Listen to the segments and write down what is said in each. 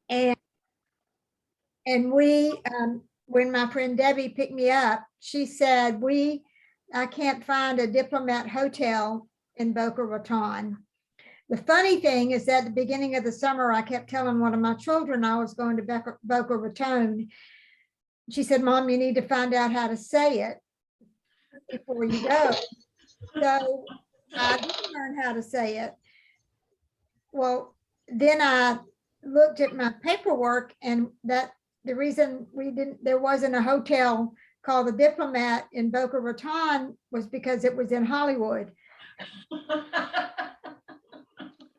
And we, when my friend Debbie picked me up, she said, I can't find a Diplomat hotel in Boca Raton. The funny thing is that at the beginning of the summer, I kept telling one of my children I was going to Boca Raton. She said, Mom, you need to find out how to say it before you go. So I did learn how to say it. Well, then I looked at my paperwork, and that the reason there wasn't a hotel called the Diplomat in Boca Raton was because it was in Hollywood.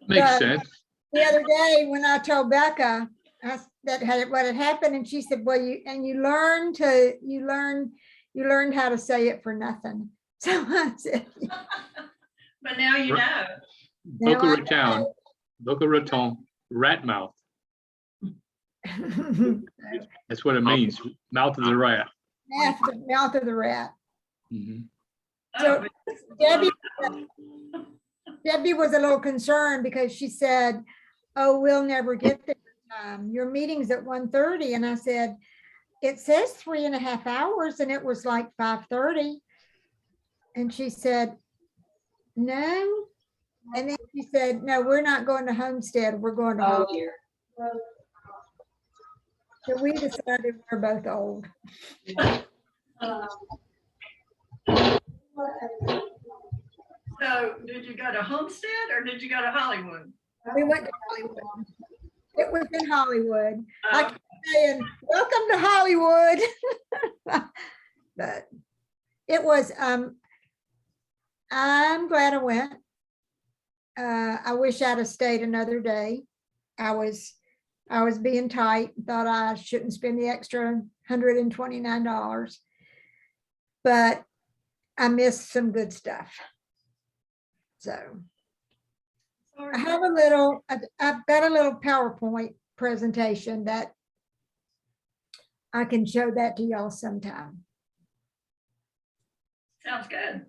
Makes sense. The other day when I told Becca what had happened, and she said, well, you learned how to say it for nothing. So I said, but now you know. Boca Raton, rat mouth. That's what it means. Mouth of the rat. Mouth of the rat. Mm-hmm. So Debbie was a little concerned because she said, oh, we'll never get there in time. Your meeting's at 1:30. And I said, it says 3.5 hours, and it was like 5:30. And she said, no. And then she said, no, we're not going to Homestead. We're going to Hollywood. So we decided we're both old. So did you go to Homestead or did you go to Hollywood? We went to Hollywood. It was in Hollywood. I kept saying, welcome to Hollywood. But it was, I'm glad I went. I wish I'd have stayed another day. I was being tight, thought I shouldn't spend the extra $129, but I missed some good stuff. So I have I've got a little PowerPoint presentation that I can show that to y'all sometime. Sounds good.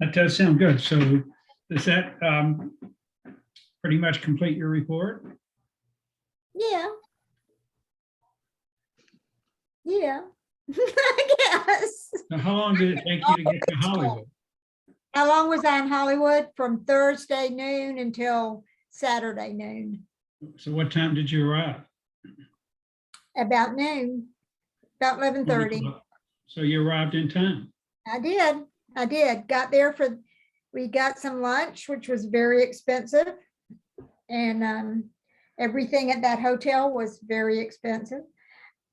That does sound good. So does that pretty much complete your report? Yeah. Yeah. I guess. So how long did it take you to get to Hollywood? How long was I in Hollywood? From Thursday noon until Saturday noon. So what time did you arrive? About noon, about 11:30. So you arrived in time. I did. Got there we got some lunch, which was very expensive. And everything at that hotel was very expensive.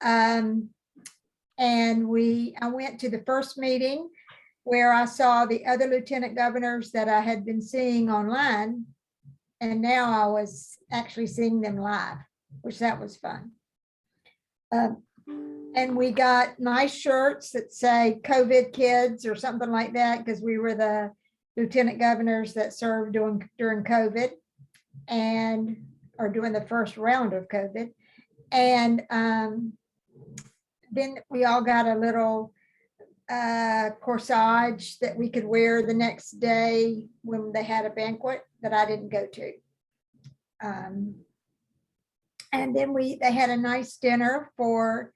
And I went to the first meeting where I saw the other lieutenant governors that I had been seeing online. And now I was actually seeing them live, which that was fun. And we got nice shirts that say COVID kids or something like that, because we were the lieutenant governors that served during COVID and are doing the first round of COVID. And then we all got a little corsage that we could wear the next day when they had a banquet that I didn't go to. And then they had a nice dinner for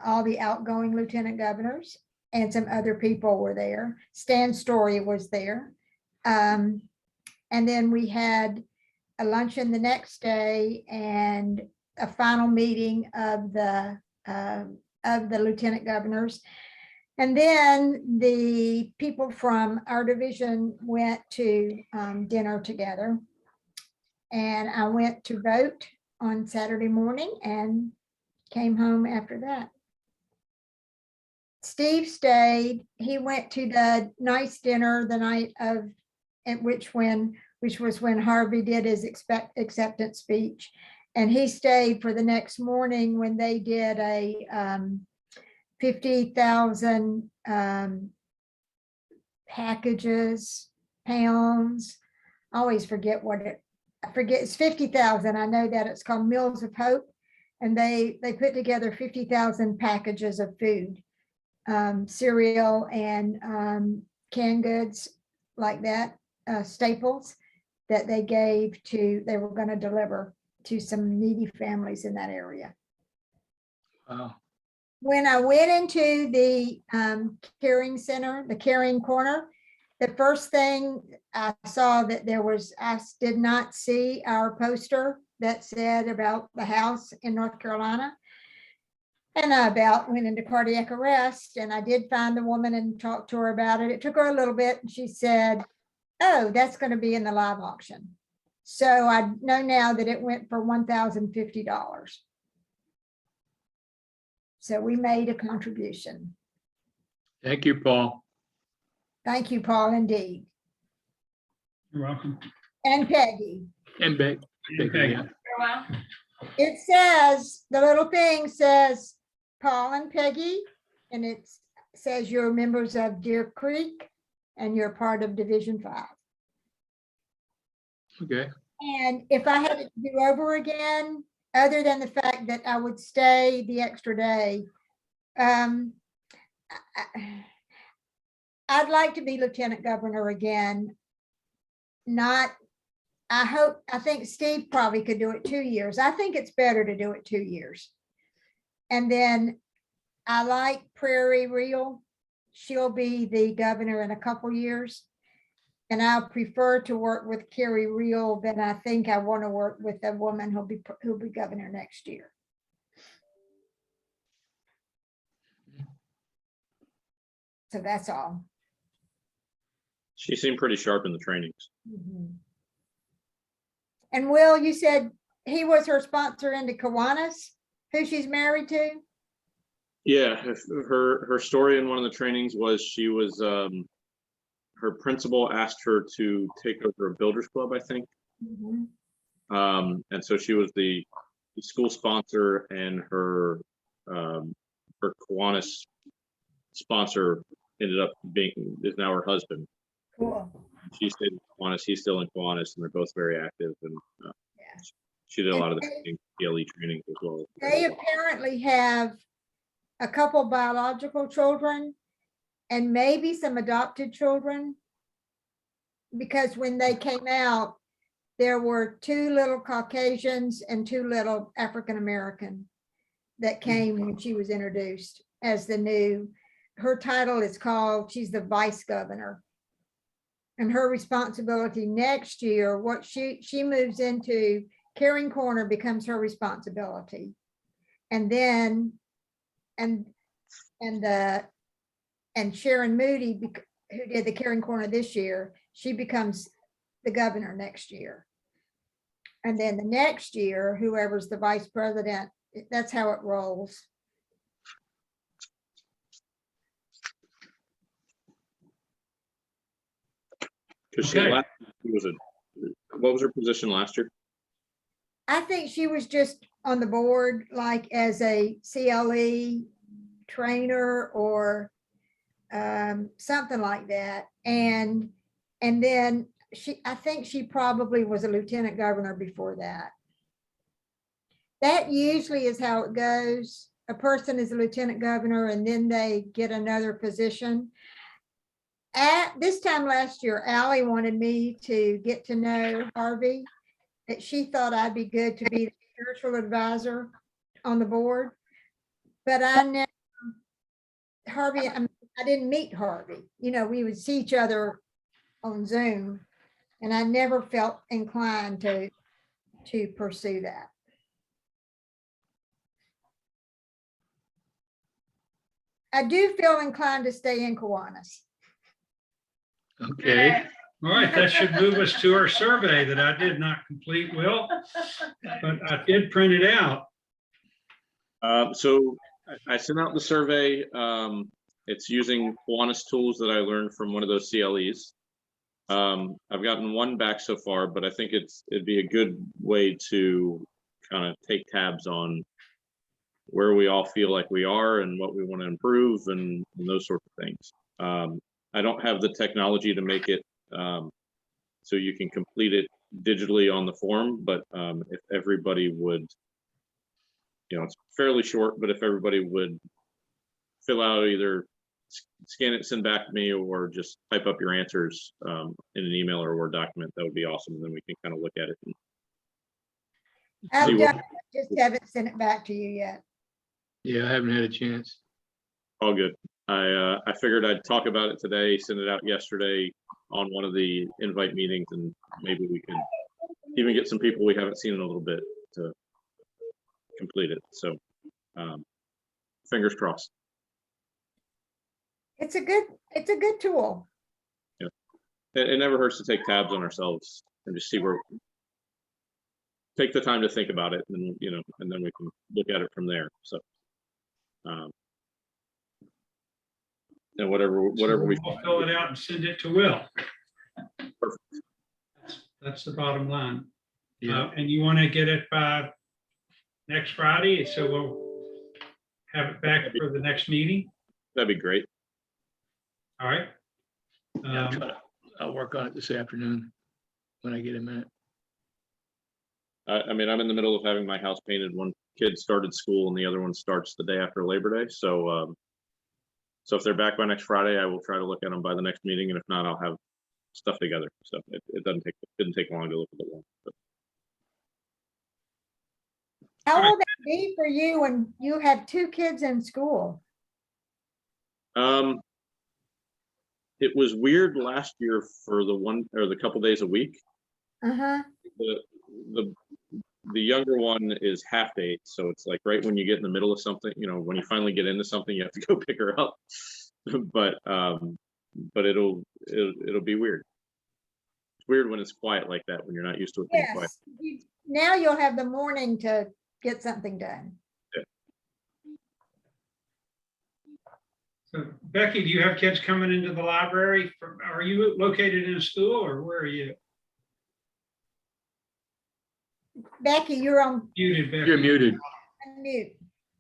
all the outgoing lieutenant governors, and some other people were there. Stan Story was there. And then we had a luncheon the next day and a final meeting of the lieutenant governors. And then the people from our division went to dinner together. And I went to vote on Saturday morning and came home after that. Steve stayed. He went to the nice dinner the night of, which was when Harvey did his acceptance speech. And he stayed for the next morning when they did a 50,000 pounds. I always forget it's 50,000. I know that it's called Meals of Hope. And they put together 50,000 packages of food, cereal and canned goods like that, staples that they were going to deliver to some needy families in that area. Wow. When I went into the caring center, the caring corner, the first thing I saw that I did not see our poster that said about the house in North Carolina. And I went into cardiac arrest, and I did find the woman and talked to her about it. It took her a little bit, and she said, oh, that's going to be in the live auction. So I know now that it went for $1,050. So we made a contribution. Thank you, Paul. Thank you, Paul, indeed. You're welcome. And Peggy. And Beck. Okay. Yeah. You're welcome. It says, the little thing says Paul and Peggy, and it says you're members of Deercreek and you're part of Division 5. Okay. And if I had to do over again, other than the fact that I would stay the extra day, I'd like to be lieutenant governor again. I think Steve probably could do it 2 years. I think it's better to do it 2 years. And then I like Prairie Real. She'll be the governor in a couple years. And I'll prefer to work with Carrie Real than I think I want to work with a woman who'll be governor next year. So that's all. She seemed pretty sharp in the trainings. Mhm. And Will, you said he was her sponsor into Kiwanis, who she's married to? Yeah, her story in one of the trainings was she was her principal asked her to take over a builders club, I think. Mhm. And so she was the school sponsor, and her Kiwanis sponsor ended up is now her husband. Cool. She stayed in Kiwanis, he's still in Kiwanis, and they're both very active. And Yeah. she did a lot of the PLE trainings as well. They apparently have a couple biological children and maybe some adopted children. Because when they came out, there were 2 little Caucasians and 2 little African-American that came when she was introduced as her title is called, she's the vice governor. And her responsibility next year, what she moves into, Caring Corner becomes her responsibility. And then, and Sharon Moody, who did the Caring Corner this year, she becomes the governor next year. And then the next year, whoever's the vice president, that's how it rolls. Because Okay. what was her position last year? I think she was just on the board, like as a CLE trainer or something like that. And then I think she probably was a lieutenant governor before that. That usually is how it goes. A person is a lieutenant governor and then they get another position. At this time last year, Allie wanted me to get to know Harvey, that she thought I'd be good to be the spiritual advisor on the board. But I didn't meet Harvey. You know, we would see each other on Zoom, and I never felt inclined to pursue that. I do feel inclined to stay in Kiwanis. Okay. All right, that should move us to our survey that I did not complete, Will, but I did print it out. So I sent out the survey. It's using Kiwanis tools that I learned from one of those CLEs. I've gotten one back so far, but I think it'd be a good way to kind of take tabs on where we all feel like we are and what we want to improve and those sorts of things. I don't have the technology to make it so you can complete it digitally on the form, but if everybody would, it's fairly short, but if everybody would fill out either scan it, send back to me, or just type up your answers in an email or Word document. That would be awesome. And then we can kind of look at it. And I've See done what- it, just haven't sent it back to you yet. Yeah, I haven't had a chance. all good. I figured I'd talk about it today, send it out yesterday on one of the invite meetings, and maybe we can even get some people we haven't seen in a little bit to complete it. So fingers crossed. It's a good tool. It never hurts to take tabs on ourselves and just see where, take the time to think about it, and and then we can look at it from there. So and whatever we We'll fill it out and send it to Will. Perfect. That's the bottom line. Yeah, And you want to get it by next Friday, so we'll have it back for the next meeting. That'd be great. All right. yeah, I'll work on it this afternoon when I get a minute. I mean, I'm in the middle of having my house painted. One kid started school and the other one starts the day after Labor Day. So so if they're back by next Friday, I will try to look at them by the next meeting, and if not, I'll have stuff together. So it didn't take long to look at the one. But How will that be for you when you have 2 kids in school? it was weird last year for the couple days a week. Uh-huh. The younger one is half day, so it's like right when you get in the middle of something, when you finally get into something, you have to go pick her up. But it'll be weird. It's weird when it's quiet like that, when you're not used to it being quiet. Yes. Now you'll have the morning to get something done. So Becky, do you have kids coming into the library? Are you located in a school, or where are you? Becky, you're on Muted, Becky. You're muted. mute.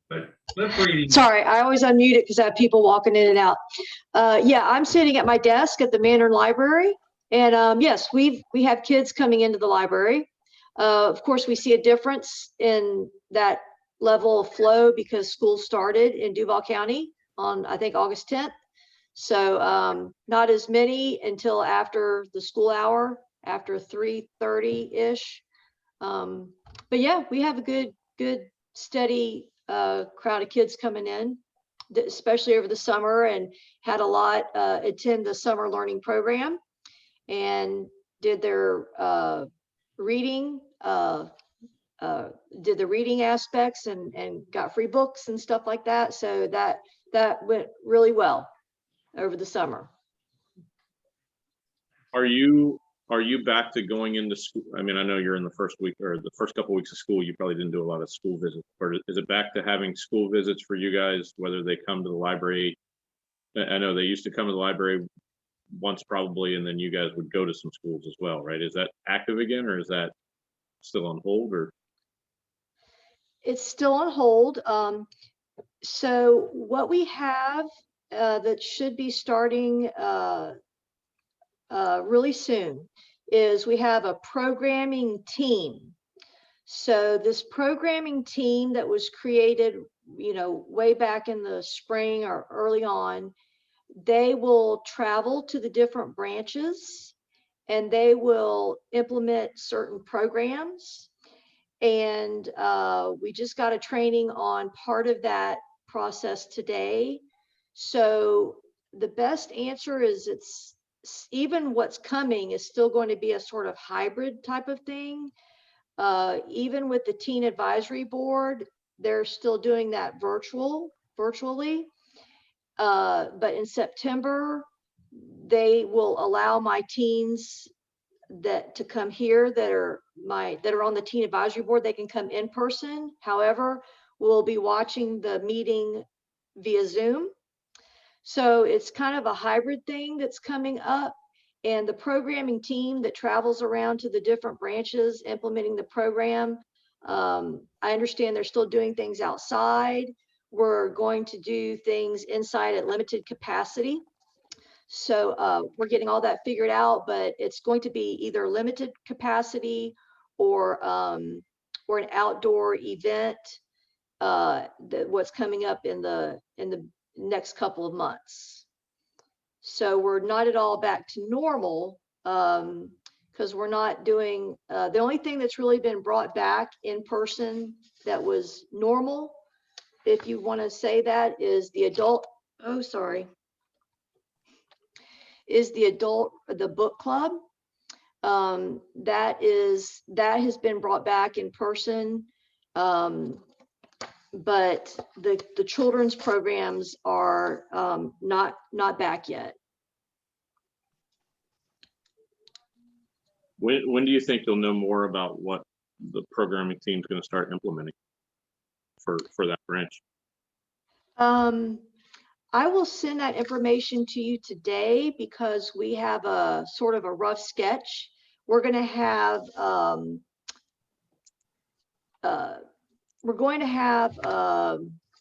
But lip reading. Sorry, I always unmute it because I have people walking in and out. Yeah, I'm sitting at my desk at the Mandarin Library. And yes, we have kids coming into the library. Of course, we see a difference in that level of flow because school started in Duval County on, I think, August 10th. So not as many until after the school hour, after 3:30-ish. But yeah, we have a good steady crowd of kids coming in, especially over the summer, and had a lot attend the summer learning program and did their reading, did the reading aspects and got free books and stuff like that. So that went really well over the summer. Are you back to going into school? I mean, I know you're in the first week or the first couple weeks of school, you probably didn't do a lot of school visits, or is it back to having school visits for you guys, whether they come to the library? I know they used to come to the library once probably, and then you guys would go to some schools as well, right? Is that active again, or is that still on hold? Or It's still on hold. So what we have that should be starting really soon is we have a programming team. So this programming team that was created, way back in the spring or early on, they will travel to the different branches and they will implement certain programs. And we just got a training on part of that process today. So the best answer is even what's coming is still going to be a sort of hybrid type of thing. Even with the Teen Advisory Board, they're still doing that virtually. But in September, they will allow my teens to come here that are on the Teen Advisory Board. They can come in person. However, we'll be watching the meeting via Zoom. So it's kind of a hybrid thing that's coming up. And the programming team that travels around to the different branches implementing the program, I understand they're still doing things outside. We're going to do things inside at limited capacity. So we're getting all that figured out, but it's going to be either limited capacity or an outdoor event. What's coming up in the next couple of months. So we're not at all back to normal, because we're not doing, the only thing that's really been brought back in person that was normal, if you want to say that, is the adult, is the book club. That has been brought back in person. But the children's programs are not back yet. When do you think you'll know more about what the programming team's going to start implementing for that branch? I will send that information to you today because we have a sort of a rough sketch. We're going to have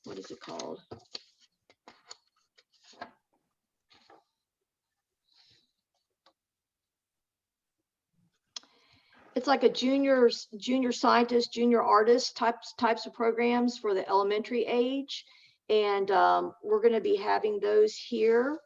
what is it called? It's like a junior scientist, junior artist types of programs for the elementary age. And we're going to be having those here.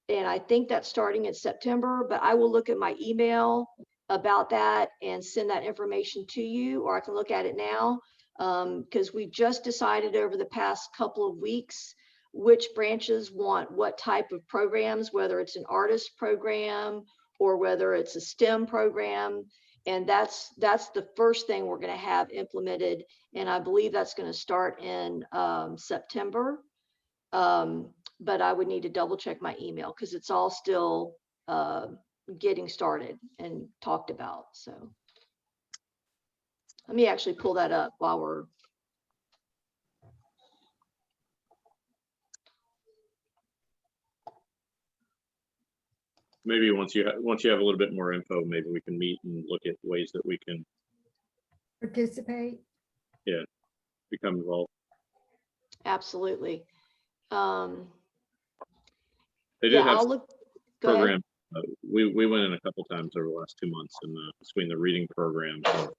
And I think that's starting in September, but I will look at my email about that and send that information to you, or I can look at it now. Because we just decided over the past couple of weeks which branches want what type of programs, whether it's an artist program or whether it's a STEM program. And that's the first thing we're going to have implemented. And I believe that's going to start in September. But I would need to double check my email because it's all still getting started and talked about. So let me actually pull that up while we're. Maybe once you have a little bit more info, maybe we can meet and look at ways that we can Participate. become involved. Absolutely. They did Yeah, have I'll look. Go ahead. program. We went in a couple times over the last 2 months, and between the reading programs of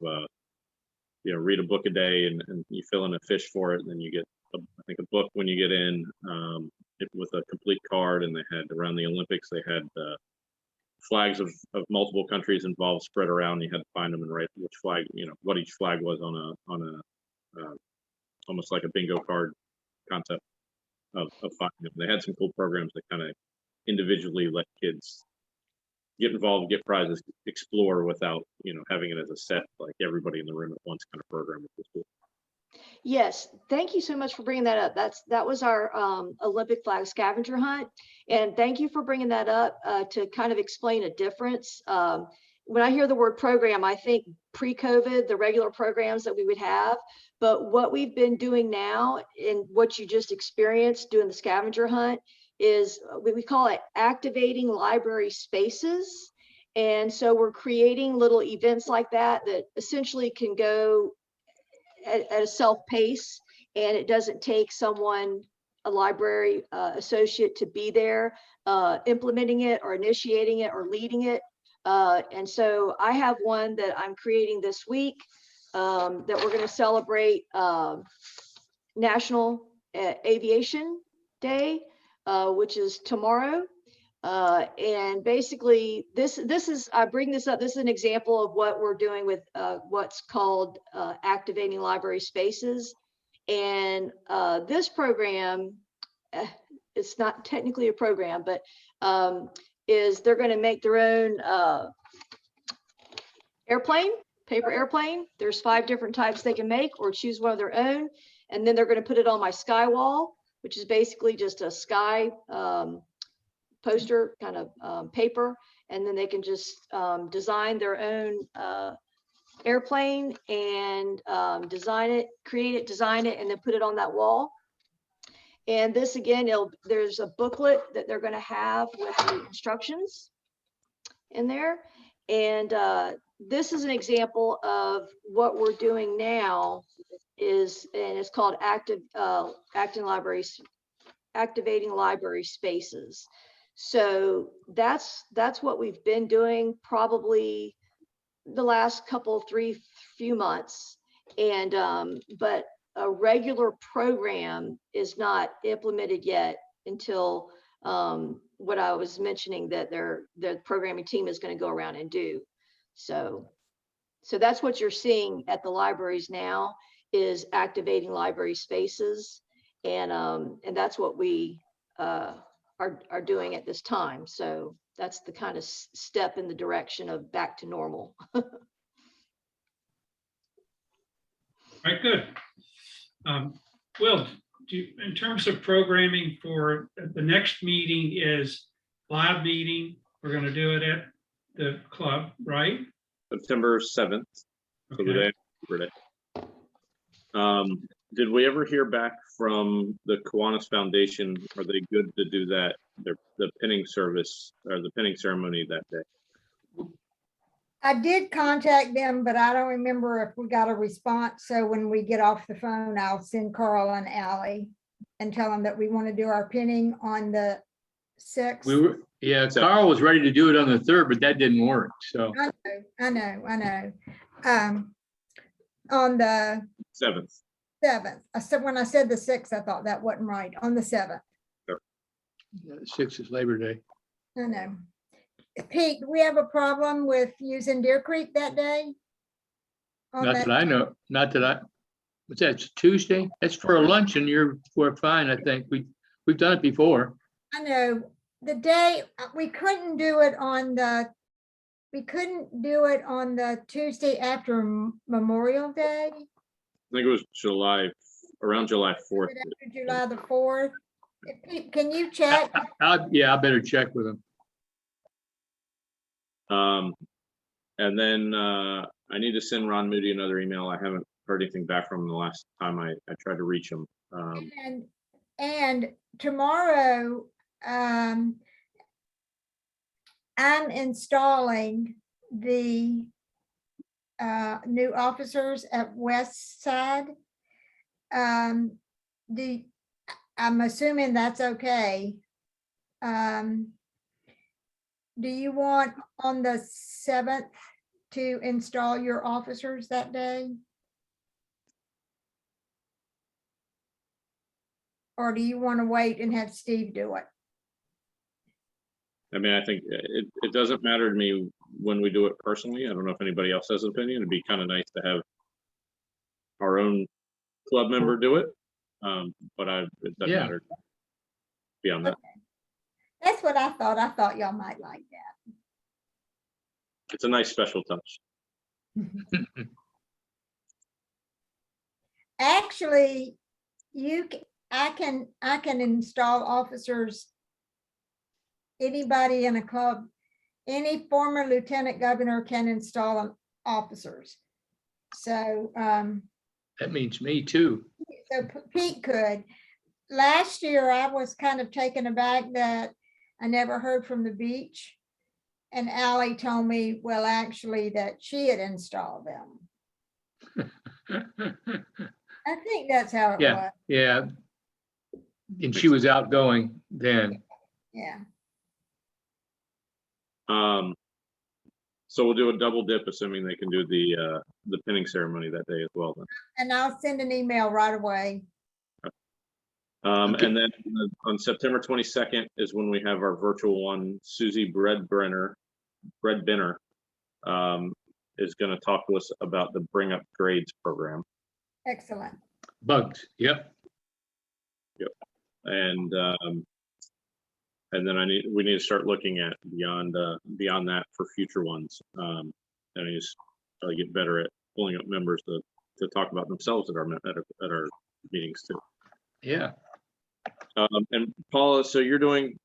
read a book a day, and you fill in a fish for it, and then you get I think a book when you get in with a complete card. And they had around the Olympics, they had flags of multiple countries involved spread around. You had to find them and write which flag, what each flag was on a almost like a bingo card concept of finding them. They had some cool programs that kind of individually let kids get involved, get prizes, explore without having it as a set, like everybody in the room at once kind of program, which was cool. Yes, thank you so much for bringing that up. That was our Olympic flag scavenger hunt, and thank you for bringing that up to kind of explain a difference. When I hear the word program, I think pre-COVID, the regular programs that we would have, but what we've been doing now and what you just experienced doing the scavenger hunt is we call it activating library spaces. And so we're creating little events like that essentially can go at a self pace, and it doesn't take a library associate to be there implementing it or initiating it or leading it. And so I have one that I'm creating this week that we're going to celebrate National Aviation Day, which is tomorrow. And basically I bring this up, this is an example of what we're doing with what's called activating library spaces. And this program, it's not technically a program, but is they're going to make their own paper airplane. There's 5 different types they can make, or choose one of their own. And then they're going to put it on my sky wall, which is basically just a sky poster kind of paper. And then they can just design their own airplane and create it, design it, and then put it on that wall. And this again, there's a booklet that they're going to have with the instructions in there. And this is an example of what we're doing now and it's called activating library spaces. So that's what we've been doing probably the last few months. And but a regular program is not implemented yet until what I was mentioning that the programming team is going to go around and do. So that's what you're seeing at the libraries now, is activating library spaces. And that's what we are doing at this time. So that's the kind of step in the direction of back to normal. Right, good. Will, in terms of programming for the next meeting is live meeting. We're going to do it at the club, right? September 7th, so the Okay. day after Labor Day. Did we ever hear back from the Kiwanis Foundation? Are they good to do that? The pinning service or the pinning ceremony that day? I did contact them, but I don't remember if we got a response. So when we get off the phone, I'll send Carl and Ally and tell them that we want to do our pinning on the 6th. Yeah, Carl was ready to do it on the 3rd, but that didn't work, so. I know. On the 7th. 7th. I said, when I said the 6th, I thought that wasn't right. On the 7th. 6th is Labor Day. I know. Pete, do we have a problem with using Deercreek that day? On Not that I know, what's that, it's Tuesday? That's for a luncheon, we're fine, I think. We've done it before. I know, the day, we couldn't do it on the Tuesday after Memorial Day, I think it was around July 4th. after July the 4th. Pete, can you check? Yeah, I better check with him. And then I need to send Ron Moody another email. I haven't heard anything back from him the last time I tried to reach him. And tomorrow, I'm installing the new officers at West Side. I'm assuming that's okay. Do you want on the 7th to install your officers that day? Or do you want to wait and have Steve do it? I mean, I think it doesn't matter to me when we do it personally. I don't know if anybody else has an opinion. It'd be kind of nice to have our own club member do it. But it doesn't matter beyond that. That's what I thought. I thought y'all might like that. It's a nice special touch. Actually, I can install officers. Anybody in a club, any former lieutenant governor can install officers. So That means me too. so Pete could. Last year, I was kind of taken aback that I never heard from the beach. And Ally told me, well, actually, that she had installed them. I think that's how it was. Yeah. And she was outgoing then. Yeah. So we'll do a double dip, assuming they can do the pinning ceremony that day as well. Then. And I'll send an email right away. Okay. And then on September 22nd is when we have our virtual one. Susie Breadbinner is going to talk to us about the Bring Up Grades program. Excellent. Bugs, yep. And then we need to start looking at beyond that for future ones. And I just try to get better at pulling up members to talk about themselves at our meetings too. Yeah. And Paula, so you're doing,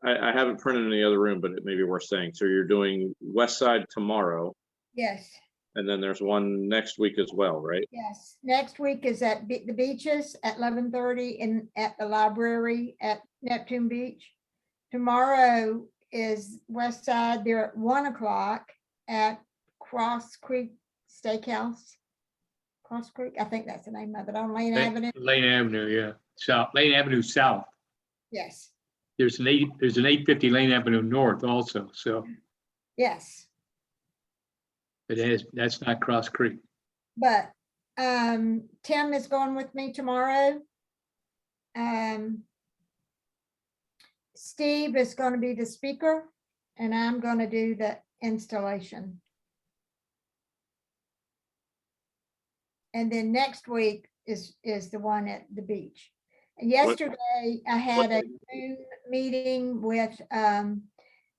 I haven't printed in the other room, but it may be worth saying. So you're doing West Side tomorrow, Yes, and then there's one next week as well, right? yes. Next week is at the beaches at 11:30 and at the library at Neptune Beach. Tomorrow is West Side. They're at 1 o'clock at Cross Creek Steakhouse. Cross Creek, I think that's the name of it, on Lane Avenue. Lane Avenue, yeah. Lane Avenue South. Yes, There's an 850 Lane Avenue North also, so yes. that's not Cross Creek. But Tim is going with me tomorrow. Steve is going to be the speaker and I'm going to do the installation. And then next week is the one at the beach. Yesterday, I had a Zoom meeting with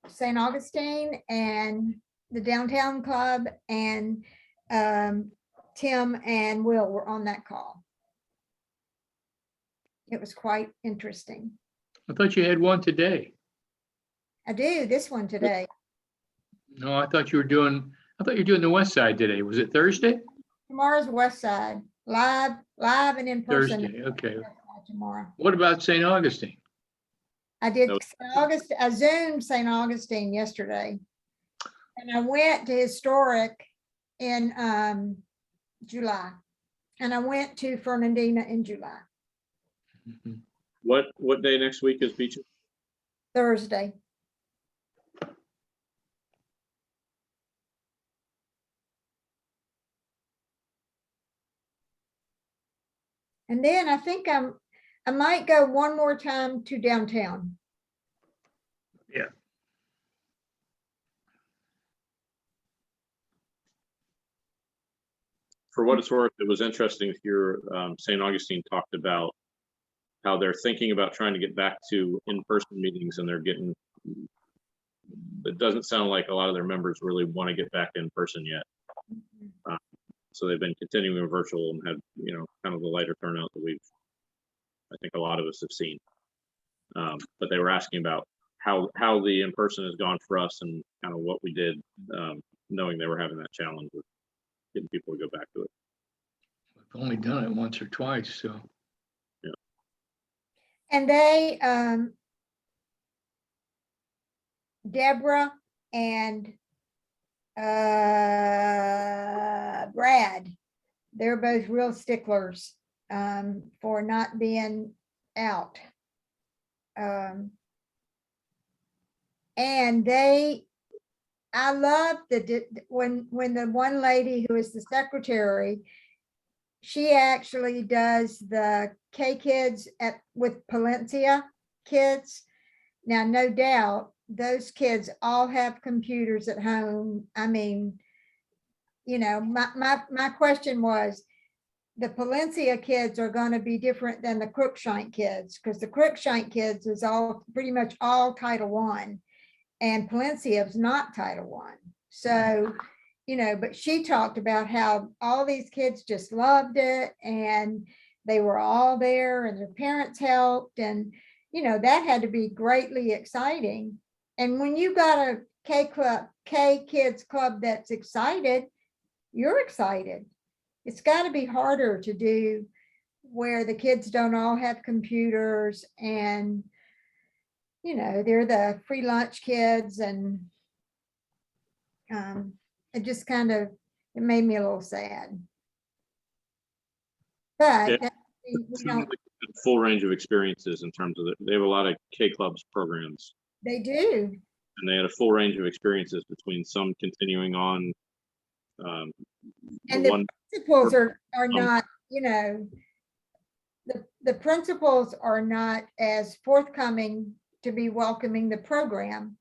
St. Augustine and the Downtown Club, and Tim and Will were on that call. It was quite interesting. I thought you had one today. I do this one today. No, I thought you were doing the west side today. Was it Thursday? Tomorrow's West Side, live and in person. Thursday, okay. Tomorrow. What about St. Augustine? I did No. I Zoomed St. Augustine yesterday. And I went to Historic in July. And I went to Fernandina in July, Mhm. What day next week is beaches? Thursday. And then I think I might go one more time to downtown. For what it's worth, it was interesting to hear St. Augustine talked about how they're thinking about trying to get back to in-person meetings, and it doesn't sound like a lot of their members really want to get back in person yet. So they've been continuing virtual and had, kind of the lighter turnout that I think a lot of us have seen. But they were asking about how the in-person has gone for us and kind of what we did, knowing they were having that challenge with getting people to go back to it. I've only done it once or twice, so. And they, Deborah and Brad, they're both real sticklers for not being out. And I love when the one lady who is the secretary, she actually does the K kids with Palencia kids. Now, no doubt, those kids all have computers at home. I mean, my question was, the Palencia kids are going to be different than the Cruikshank kids, because the Cruikshank kids is all pretty much all Title I, and Palencia is not Title I. So, but she talked about how all these kids just loved it, and they were all there, and their parents helped, and that had to be greatly exciting. And when you got a K kids club that's excited, you're excited. It's got to be harder to do where the kids don't all have computers, and they're the free lunch kids, and it just kind of, it made me a little sad. But Yeah. we don't, Full range of experiences in terms of they have a lot of K clubs programs, they do. and they had a full range of experiences between some continuing on. And the one principals are not, the principals are not as forthcoming to be welcoming the program.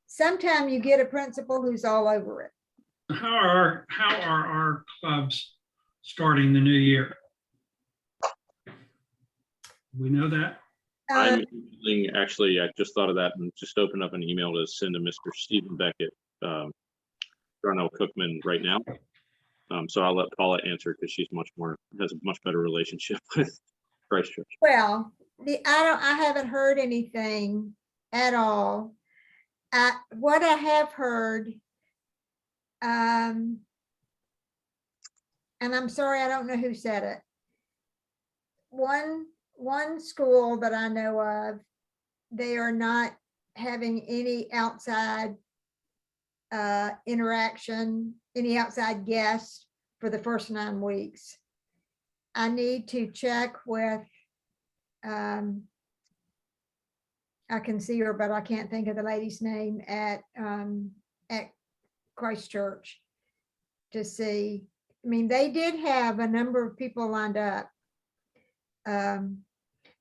Sometimes you get a principal who's all over it. How are our clubs starting the new year? We know that. I'm actually, I just thought of that and just opened up an email to send to Mr. Stephen Beckett, Darnell Cookman right now. So I'll let Paula answer because she's has a much better relationship with Christchurch. Well, I haven't heard anything at all. What I have heard, and I'm sorry, I don't know who said it. One school that I know of, they are not having any outside interaction, any outside guests for the first 9 weeks. I need to check with, I can see her, but I can't think of the lady's name at Christchurch to see. I mean, they did have a number of people lined up.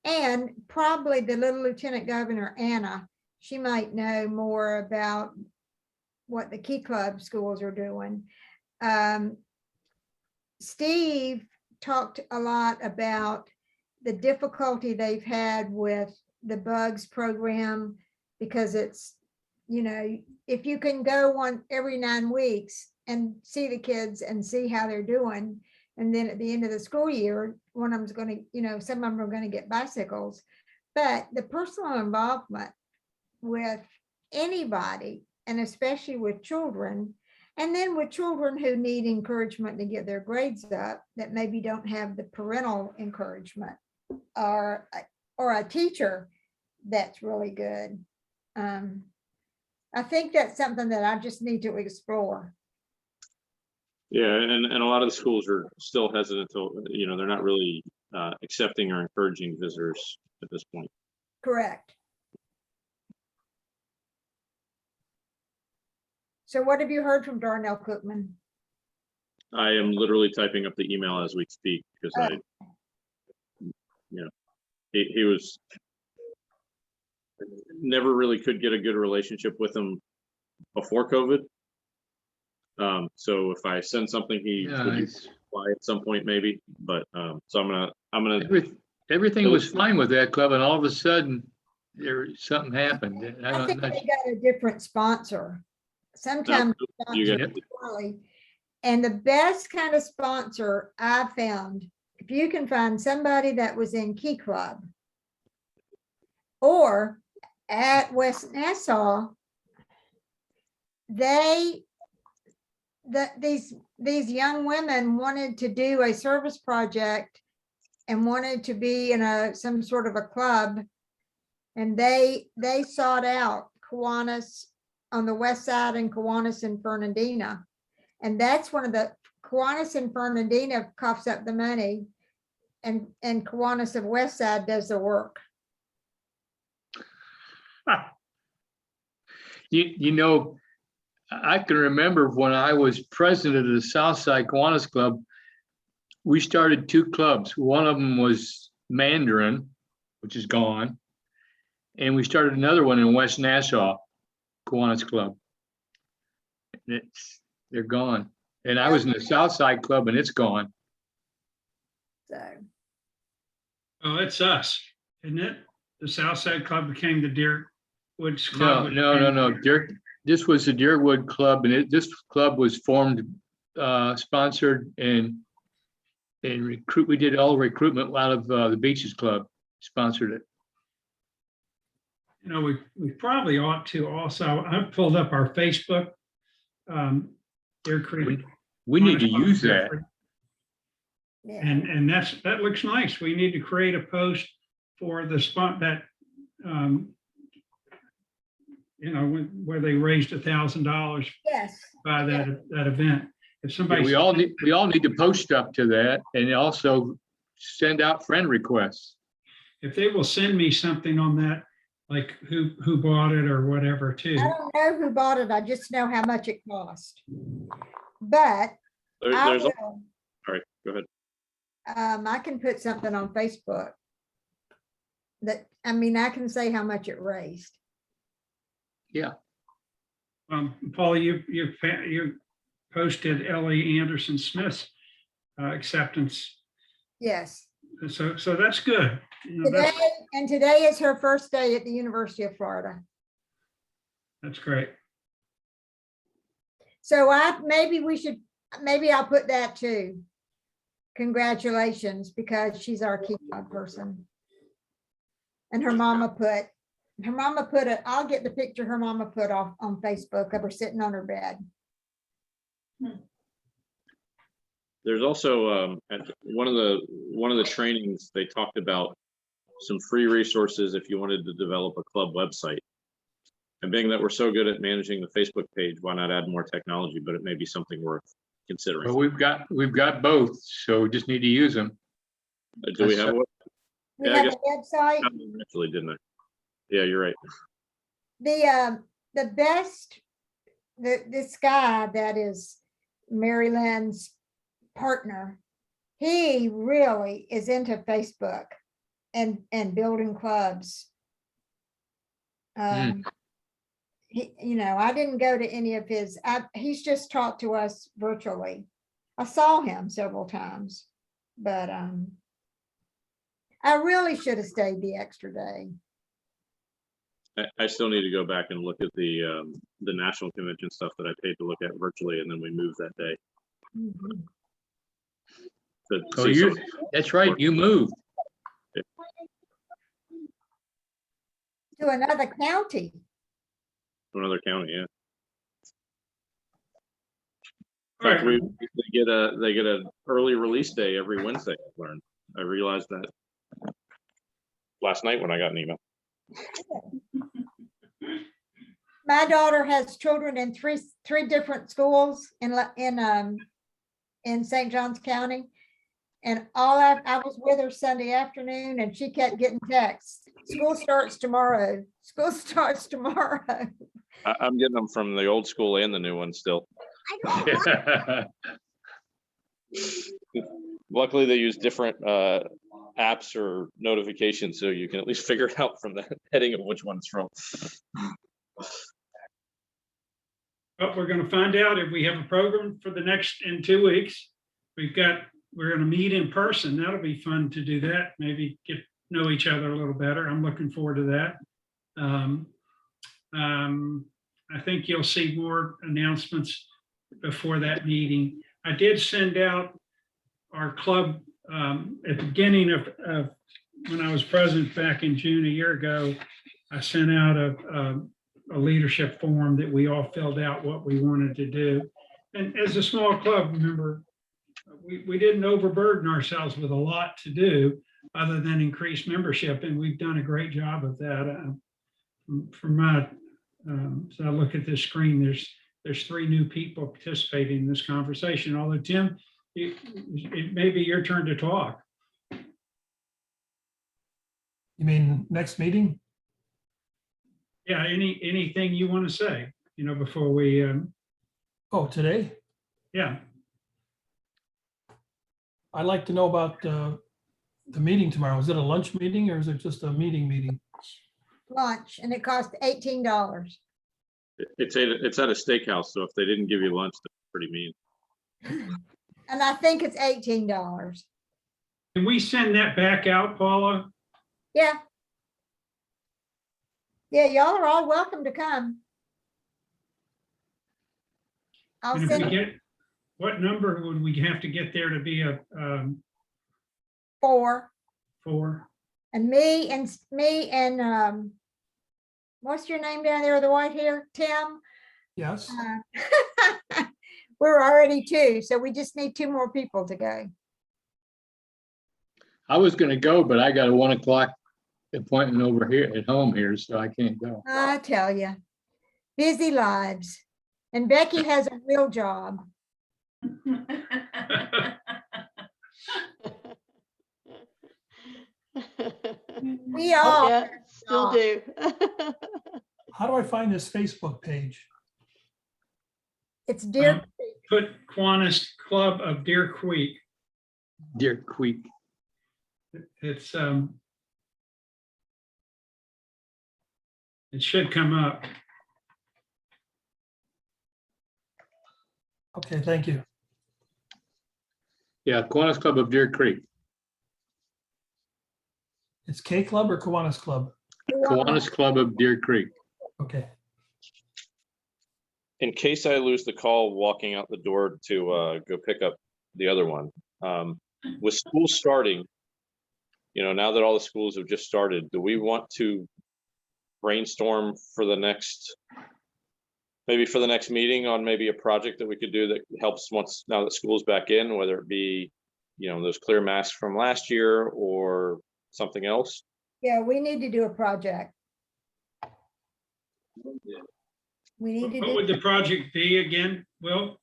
And probably the little Lieutenant Governor, Anna, she might know more about what the Key Club schools are doing. Steve talked a lot about the difficulty they've had with the bugs program, because it's, you know, if you can go one every 9 weeks and see the kids and see how they're doing, and then at the end of the school year, one of them's going to, you know, some of them are going to get bicycles. But the personal involvement with anybody, and especially with children, and then with children who need encouragement to get their grades up, that maybe don't have the parental encouragement, or a teacher that's really good. I think that's something that I just need to explore. Yeah, and a lot of the schools are still hesitant to, you know, they're not really accepting or encouraging visitors at this point. Correct. So what have you heard from Darnell Cookman? I am literally typing up the email as we speak, because I, you know, he was never really could get a good relationship with him before COVID. So if I send something, he Yeah, would it's- reply at some point maybe, but so I'm gonna everything was fine with that club, and all of a sudden, something happened. I think they got a different sponsor. Sometimes you sponsor get is poorly. And the best kind of sponsor I found, if you can find somebody that was in Key Club or at West Nassau, these young women wanted to do a service project and wanted to be in some sort of a club, and they sought out Kiwanis on the west side and Kiwanis and Fernandina. And that's one of the, Kiwanis and Fernandina coughs up the money, and Kiwanis of West Side does the work. You know, I can remember when I was president of the Southside Kiwanis Club, we started 2 clubs. One of them was Mandarin, which is gone. And we started another one in West Nassau, Kiwanis Club. They're gone. And I was in the Southside Club and it's gone. So, Oh, it's us, isn't it? The Southside Club became the Deerwoods No, Club. no. This was the Deerwood Club, and this club was formed, sponsored and recruit. We did all recruitment out of the Beaches Club, sponsored it. You know, we probably ought to also, I pulled up our Facebook. Deercreek. We need to use that. yeah. And that looks nice. We need to create a post for the spot that, you know, where they raised $1,000 Yes. by that event. If Yeah, somebody. we all need to post stuff to that, and also send out friend requests. If they will send me something on that, like who bought it or whatever too. I don't know who bought it. I just know how much it cost. But I there's will, all right, go ahead. I can put something on Facebook that, I mean, I can say how much it raised. Yeah. Paul, you posted Ellie Anderson Smith's acceptance. Yes. So that's good. You know, Today, and today is her first day at the University of Florida. that's great. So maybe I'll put that too. Congratulations, because she's our key club person. And her mama put it, I'll get the picture her mama put off on Facebook of her sitting on her bed. There's also at one of the trainings, they talked about some free resources if you wanted to develop a club website. And being that we're so good at managing the Facebook page, why not add more technology? But it may be something worth considering. But we've got both, so we just need to use them. Do we have one? We Yeah, I have guess- a website. Actually, didn't I? Yeah, you're right. The best, this guy that is Mary Lynn's partner, he really is into Facebook. and building clubs. I didn't go to any of his, he's just talked to us virtually. I saw him several times, but I really should have stayed the extra day. I still need to go back and look at the national convention stuff that I paid to look at virtually, and then we moved that day. Mhm. to Oh, see some- that's right, you moved. To another county. from another county, yeah. In All fact, right. they get an early release day every Wednesday, I've learned. I realized that last night when I got an email. My daughter has children in three different schools in St. Johns County. And I was with her Sunday afternoon and she kept getting texts. School starts tomorrow. School starts tomorrow. I'm getting them from the old school and the new one still. Luckily, they use different apps or notifications, so you can at least figure it out from the heading of which one's from. But we're gonna find out if we have a program for the next, in 2 weeks. We're gonna meet in person. That'll be fun to do that. Maybe get to know each other a little better. I'm looking forward to that. I think you'll see more announcements before that meeting. I did send out our club at the beginning of when I was president back in June a year ago. I sent out a leadership form that we all filled out what we wanted to do. And as a small club, remember, we didn't overburden ourselves with a lot to do other than increase membership. And we've done a great job of that. From my, so I look at this screen, there's 3 new people participating in this conversation. Although Tim, it may be your turn to talk. You mean next meeting? Yeah, anything you want to say, before we, Oh, today? yeah. I'd like to know about the meeting tomorrow. Is it a lunch meeting or is it just a meeting? Lunch, and it cost $18. It's at a steakhouse, so if they didn't give you lunch, that's pretty mean. And I think it's $18. Can we send that back out, Paula? Yeah. Yeah, y'all are all welcome to come. I'll And if send we get, what number would we have to get there to be a 4. 4? And me and what's your name down there with the white hair? Tim? Yes. We're already 2, so we just need 2 more people to go. I was gonna go, but I got a 1 o'clock appointment over here at home here, so I can't go. I tell you, busy lives. And Becky has a real job. We all, Yeah, still do. How do I find this Facebook page? it's Deer. Put Kiwanis Club of Deercreek. Deercreek. It's, it should come up. Okay, thank you. Yeah, Kiwanis Club of Deer Creek. It's K Club or Kiwanis Club? Kiwanis Club of Deer Creek. Okay. In case I lose the call walking out the door to go pick up the other one, with school starting, now that all the schools have just started, do we want to brainstorm for the next, maybe for the next meeting on maybe a project that we could do that helps once now that school's back in, whether it be, those clear masks from last year or something else? Yeah, we need to do a project. We need to What would do, the project be again, Will?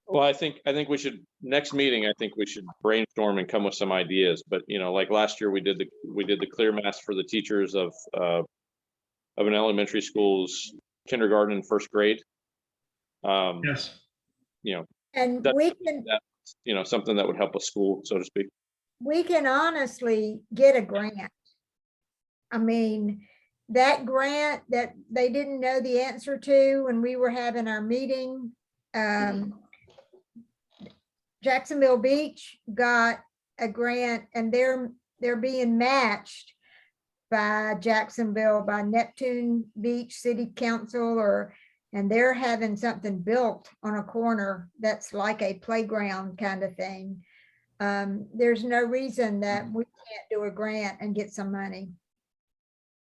Well, I think we should, next meeting, I think we should brainstorm and come with some ideas, but like last year we did the clear mask for the teachers of an elementary school's kindergarten and first grade. Yes. and that- we can, Something that would help a school, so to speak. we can honestly get a grant. I mean, that grant that they didn't know the answer to when we were having our meeting, Jacksonville Beach got a grant and they're being matched by Jacksonville, by Neptune Beach City Council, and they're having something built on a corner that's like a playground kind of thing. There's no reason that we can't do a grant and get some money.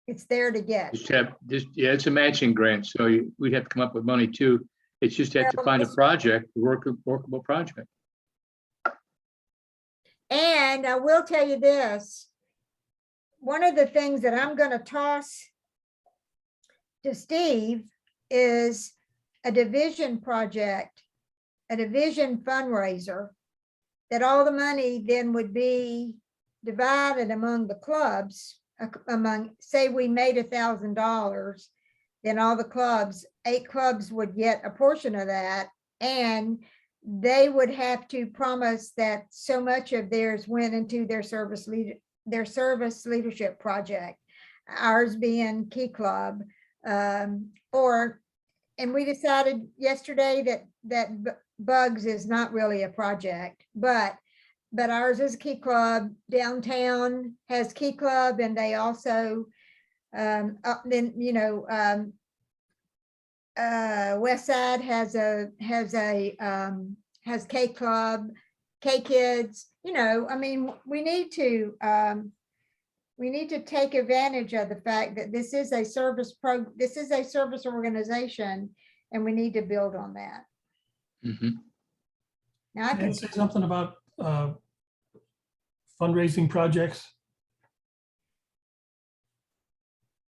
It's there to get. Yeah, it's a matching grant, so we'd have to come up with money too. It's just have to find a project, workable project. And I will tell you this, one of the things that I'm going to toss to Steve is a division project, a division fundraiser, that all the money then would be divided among the clubs, among, say we made $1,000, then all the clubs, 8 clubs would get a portion of that, and they would have to promise that so much of theirs went into their service leadership project, ours being Key Club, and we decided yesterday that Bugs is not really a project, but ours is Key Club. Downtown has Key Club, and they also then, you know, West Side has K Club, K Kids. You know, I mean, we need to take advantage of the fact that this is a service organization, and we need to build on that. Mhm. Now I Can I can say something about fundraising projects?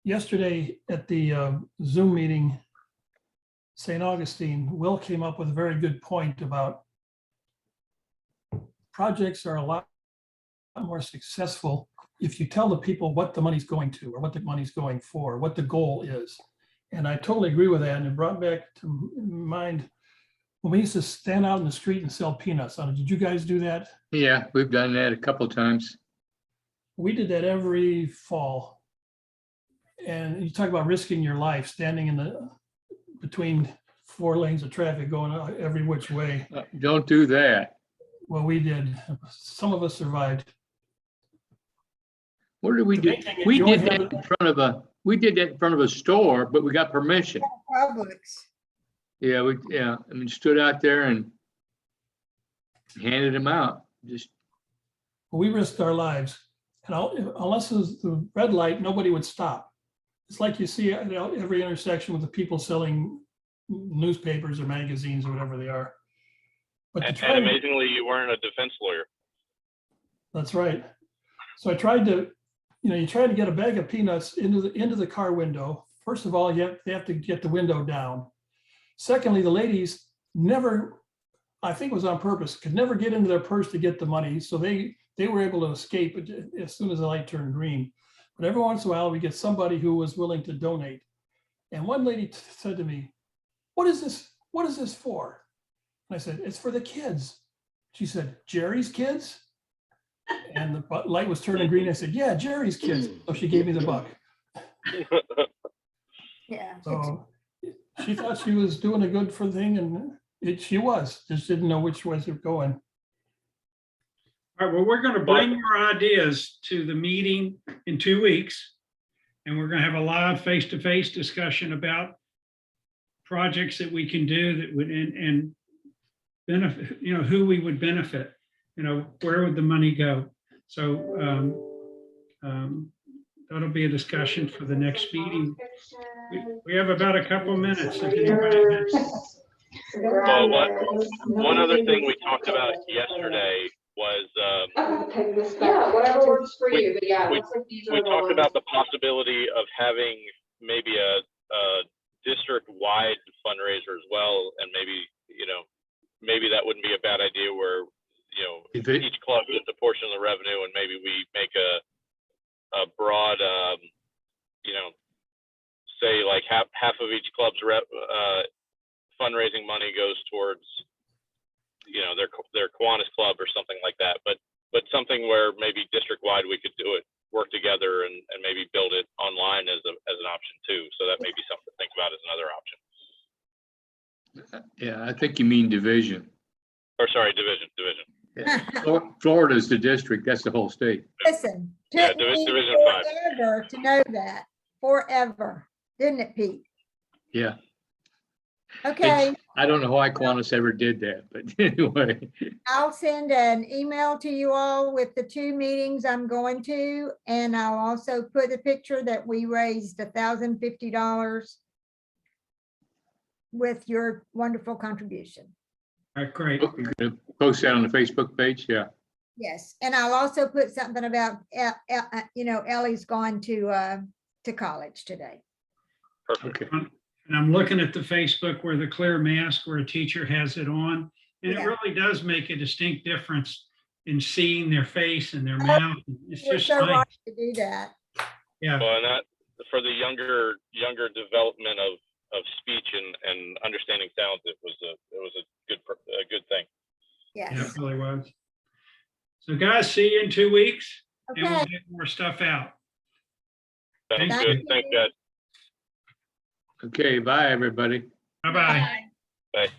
Yesterday at the Zoom meeting, St. Augustine, Will came up with a very good point about projects are a lot more successful if you tell the people what the money's going to, or what the money's going for, what the goal is. And I totally agree with that. And it brought back to mind when we used to stand out in the street and sell peanuts. Did you guys do that? Yeah, we've done that a couple of times. We did that every fall. And you talk about risking your life, standing in the between 4 lanes of traffic going every which way. Don't do that. Well, we did. Some of us survived. What did we The do? main thing is We you always did have that in front of a store, but we got permission. Publix. Yeah, I mean, stood out there and handed them out. Just, We risked our lives. And unless it was the red light, nobody would stop. It's like you see at every intersection with the people selling newspapers or magazines or whatever they are. But to And try, amazingly, you weren't a defense lawyer. that's right. So I tried to, you try to get a bag of peanuts into the car window. First of all, they have to get the window down. Secondly, the ladies never, I think it was on purpose, could never get into their purse to get the money. So they were able to escape as soon as the light turned green. But every once in a while, we get somebody who was willing to donate. And one lady said to me, "What is this? What is this for?" And I said, "It's for the kids." She said, "Jerry's kids?" And the light was turning green. I said, "Yeah, Jerry's kids." So she gave me the buck. Yeah. So she thought she was doing a good for thing, and she was, just didn't know which way it was going. All right, well, we're going to bring your ideas to the meeting in 2 weeks. And we're going to have a live face-to-face discussion about projects that we can do that would, and benefit, who we would benefit, where would the money go? So that'll be a discussion for the next meeting. We have about a couple of minutes. If anybody has- Well, one other thing we talked about yesterday was Yeah, whatever works for you, but yeah. it we- looks like these we are the talked ones. about the possibility of having maybe a district-wide fundraiser as well, and maybe that wouldn't be a bad idea where each club gets a portion of the revenue, and maybe we make a broad say like half of each club's fundraising money goes towards their Kiwanis club or something like that. But but something where maybe district-wide we could do it, work together and maybe build it online as an option too. So that may be something to think about as another option. Yeah, I think you mean division. Or sorry, division. Florida's the district, that's the whole state. Listen, Yeah, took me Division 5. forever to know that, forever, didn't it, Pete? Yeah. Okay, I don't know why Kiwanis ever did that, but anyway. I'll send an email to you all with the 2 meetings I'm going to, and I'll also put a picture that we raised $1,050 with your wonderful contribution. All right, great. Post that on the Facebook page, yeah. Yes, and I'll also put something about, Ellie's gone to college today. Perfect. Okay. And I'm looking at the Facebook where the clear mask, where a teacher has it on. And it Yeah. really does make a distinct difference in seeing their face and their mouth. It's We're just so nice. right to do that. Yeah, Well, and that for the younger development of speech and understanding sounds, it was a good thing. yeah, Yes. it really was. So guys, see you in 2 weeks and we'll Okay. get more stuff out. Sounds Thank good. you. Thanks, guys. Okay, bye, everybody. Bye-bye. Bye. Bye.